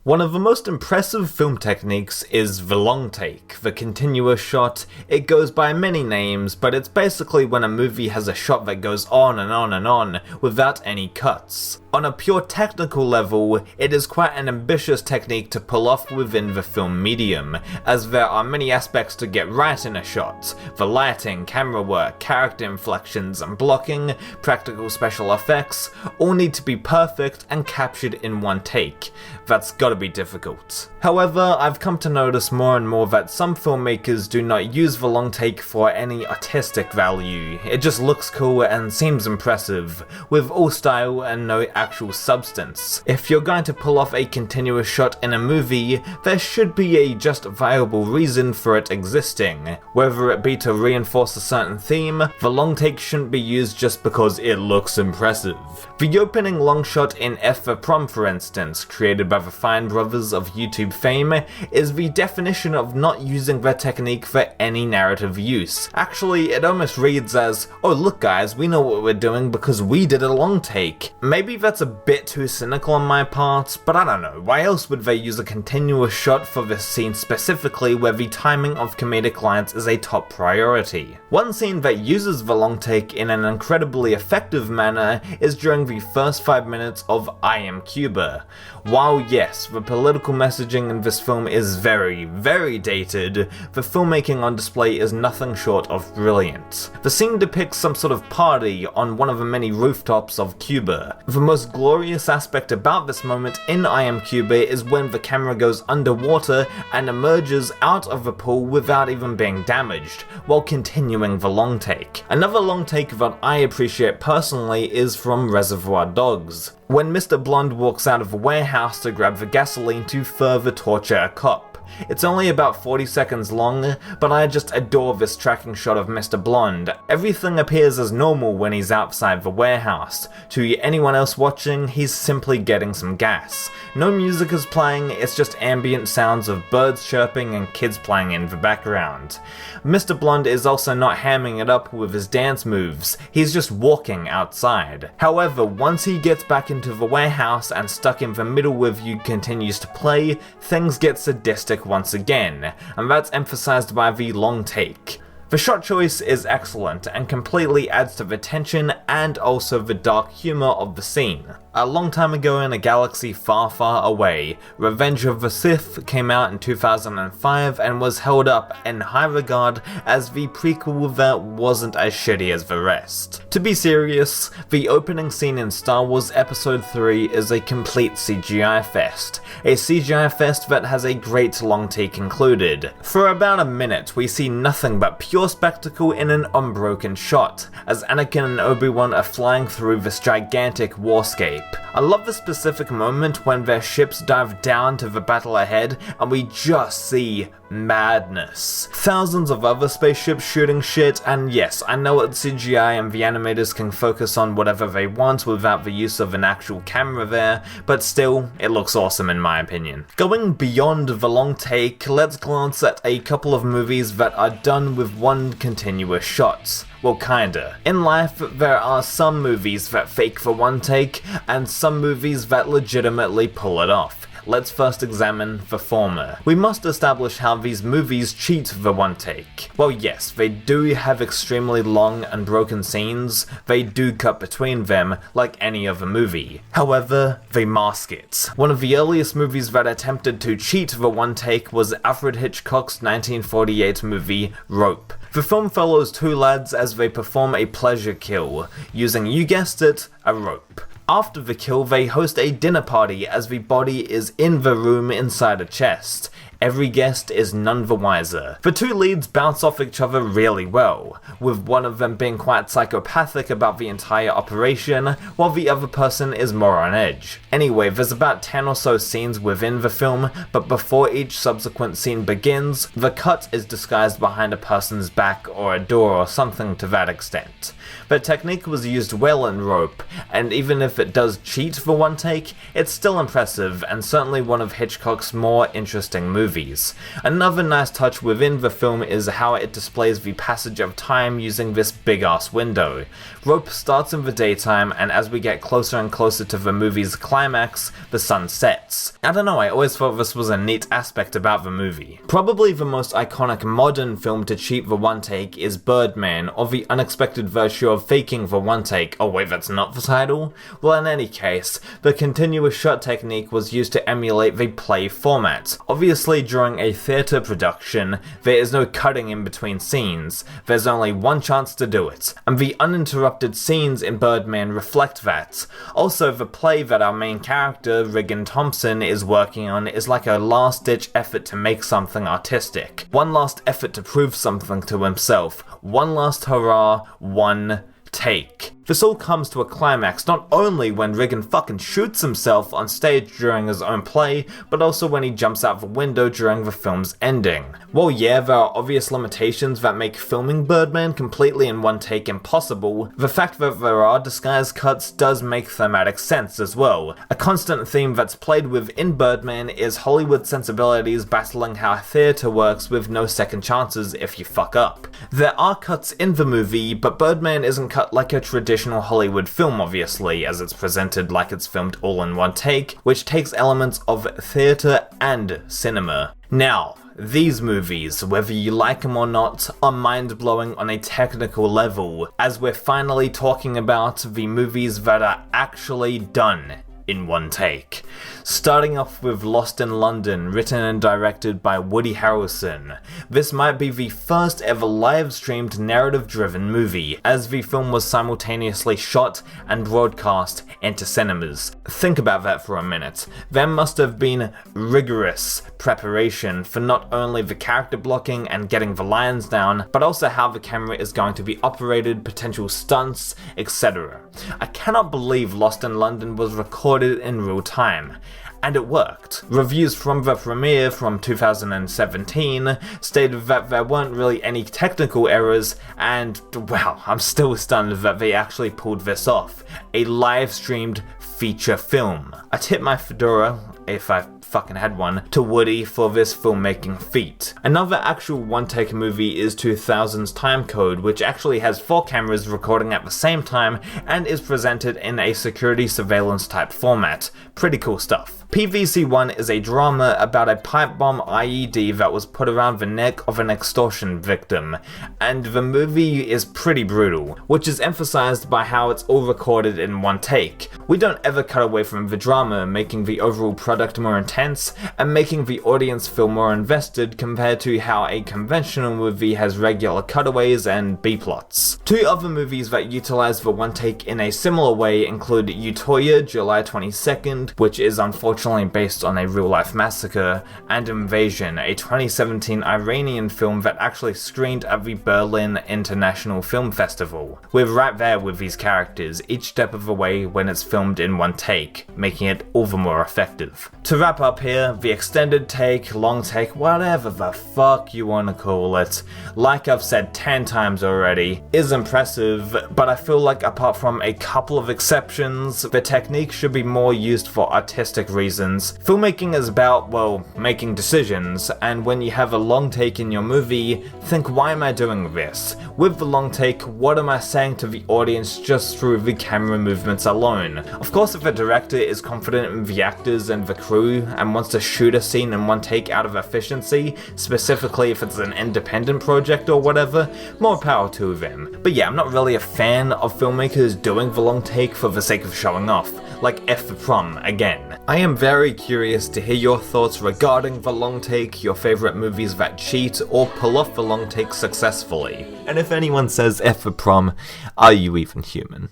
One of the most impressive film techniques is the long take, the continuous shot. It goes by many names, but it's basically when a movie has a shot that goes on and on and on, without any cuts. On a pure technical level, it is quite an ambitious technique to pull off within the film medium, as there are many aspects to get right in a shot. The lighting, camera work, character inflections, and blocking, practical special effects, all need to be perfect and captured in one take. That's gotta be difficult. However, I've come to notice more and more that some filmmakers do not use the long take for any artistic value. It just looks cool and seems impressive, with all style and no actual substance. If you're going to pull off a continuous shot in a movie, there should be a justifiable reason for it existing. Whether it be to reinforce a certain theme, the long take shouldn't be used just because it looks impressive. The opening long shot in F for Prom, for instance, created by the Fine Brothers of YouTube fame, is the definition of not using their technique for any narrative use. Actually, it almost reads as, oh look guys, we know what we're doing because we did a long take. Maybe that's a bit too cynical on my part, but I don't know, why else would they use a continuous shot for this scene specifically where the timing of comedic lines is a top priority? One scene that uses the long take in an incredibly effective manner is during the first 5 minutes of I Am Cuba. While yes, the political messaging in this film is very, very dated, the filmmaking on display is nothing short of brilliant. The scene depicts some sort of party on one of the many rooftops of Cuba. The most glorious aspect about this moment in I Am Cuba is when the camera goes underwater and emerges out of the pool without even being damaged, while continuing the long take. Another long take that I appreciate personally is from Reservoir Dogs, when Mr. Blonde walks out of a warehouse to grab the gasoline to further torture a cop. It's only about 40 seconds long, but I just adore this tracking shot of Mr. Blonde. Everything appears as normal when he's outside the warehouse. To anyone else watching, he's simply getting some gas. No music is playing, it's just ambient sounds of birds chirping and kids playing in the background. Mr. Blonde is also not hamming it up with his dance moves, he's just walking outside. However, once he gets back into the warehouse and Stuck in the Middle with You continues to play, things get sadistic once again, and that's emphasized by the long take. The shot choice is excellent and completely adds to the tension and also the dark humor of the scene. A long time ago in a galaxy far, far away, Revenge of the Sith came out in 2005 and was held up in high regard as the prequel that wasn't as shitty as the rest. To be serious, the opening scene in Star Wars Episode 3 is a complete CGI fest. A CGI fest that has a great long take included. For about a minute, we see nothing but pure spectacle in an unbroken shot, as Anakin and Obi-Wan are flying through this gigantic warscape. I love the specific moment when their ships dive down to the battle ahead and we just see madness. Thousands of other spaceships shooting shit, and yes, I know it's CGI and the animators can focus on whatever they want without the use of an actual camera there, but still, it looks awesome in my opinion. Going beyond the long take, let's glance at a couple of movies that are done with one continuous shot. Well, kinda. In life, there are some movies that fake for one take, and some movies that legitimately pull it off. Let's first examine the former. We must establish how these movies cheat the one take. Well yes, they do have extremely long and broken scenes, they do cut between them like any other movie. However, they mask it. One of the earliest movies that attempted to cheat the one take was Alfred Hitchcock's 1948 movie Rope. The film follows two lads as they perform a pleasure kill, using, you guessed it, a rope. After the kill, they host a dinner party as the body is in the room inside a chest. Every guest is none the wiser. The two leads bounce off each other really well, with one of them being quite psychopathic about the entire operation, while the other person is more on edge. Anyway, there's about 10 or so scenes within the film, but before each subsequent scene begins, the cut is disguised behind a person's back or a door or something to that extent. The technique was used well in Rope, and even if it does cheat for one take, it's still impressive and certainly one of Hitchcock's more interesting movies. movies. Another nice touch within the film is how it displays the passage of time using this big ass window. Rope starts in the daytime, and as we get closer and closer to the movie's climax, the sun sets. I don't know, I always thought this was a neat aspect about the movie. Probably the most iconic modern film to cheat the one take is Birdman, or the unexpected virtue of faking the one take. Oh wait, that's not the title? Well, in any case, the continuous shot technique was used to emulate the play format. Obviously, during a theatre production, there is no cutting in between scenes. There's only one chance to do it, and the uninterrupted scenes in Birdman reflect that. Also, the play that our main character, Regan Thompson, is working on is like a last-ditch effort to make something artistic. One last effort to prove something to himself. One last hurrah, one take. This all comes to a climax not only when Regan fucking shoots himself on stage during his own play, but also when he jumps out the window during the film's ending. Well, yeah, there are obvious limitations that make filming Birdman completely in one take impossible. The fact that there are disguised cuts does make thematic sense as well. A constant theme that's played with in Birdman is Hollywood sensibilities battling how theatre works with no second chances if you fuck up. There are cuts in the movie, but Birdman isn't cut like a traditional Hollywood film, obviously, as it's presented like it's filmed all in one take, which takes elements of theatre and cinema. Now, these movies, whether you like them or not, are mind-blowing on a technical level, as we're finally talking about the movies that are actually done in one take. Starting off with Lost in London, written and directed by Woody Harrelson. This might be the first ever live-streamed narrative-driven movie, as the film was simultaneously shot and broadcast into cinemas. Think about that for a minute. There must have been rigorous preparation for not only the character blocking and getting the lines down, but also how the camera is going to be operated, potential stunts, etc. I cannot believe Lost in London was recorded in real time. And it worked. Reviews from the premiere from 2017 stated that there weren't really any technical errors, and well, I'm still stunned that they actually pulled this off. A live-streamed feature film. I tip my fedora, if I fucking had one, to Woody for this filmmaking feat. Another actual one-take movie is 2000's Time Code, which actually has 4 cameras recording at the same time and is presented in a security surveillance type format. Pretty cool stuff. PVC-1 is a drama about a pipe bomb IED that was put around the neck of an extortion victim, and the movie is pretty brutal, which is emphasized by how it's all recorded in one take. We don't ever cut away from the drama, making the overall product more intense and making the audience feel more invested compared to how a conventional movie has regular cutaways and B-plots. 2 other movies that utilize the one take in a similar way include Utoya, July 22nd, which is unfortunately based on a real-life massacre, and Invasion, a 2017 Iranian film that actually screened at the Berlin International Film Festival. We're right there with these characters, each step of the way when it's filmed in one take, making it all the more effective. To wrap up here, the extended take, long take, whatever the fuck you wanna call it, like I've said 10 times already, is impressive, but I feel like apart from a couple of exceptions, the technique should be more used for artistic reasons. Filmmaking is about, well, making decisions, and when you have a long take in your movie, think, why am I doing this? With the long take, what am I saying to the audience just through the camera movements alone? Of course, if a director is confident in the actors and the crew and wants to shoot a scene in one take out of efficiency, specifically if it's an independent project or whatever, more power to them. But yeah, I'm not really a fan of filmmakers doing the long take for the sake of showing off, like F for Prom again. I am very curious to hear your thoughts regarding the long take, your favorite movies that cheat or pull off the long take successfully. And if anyone says F for Prom, are you even human?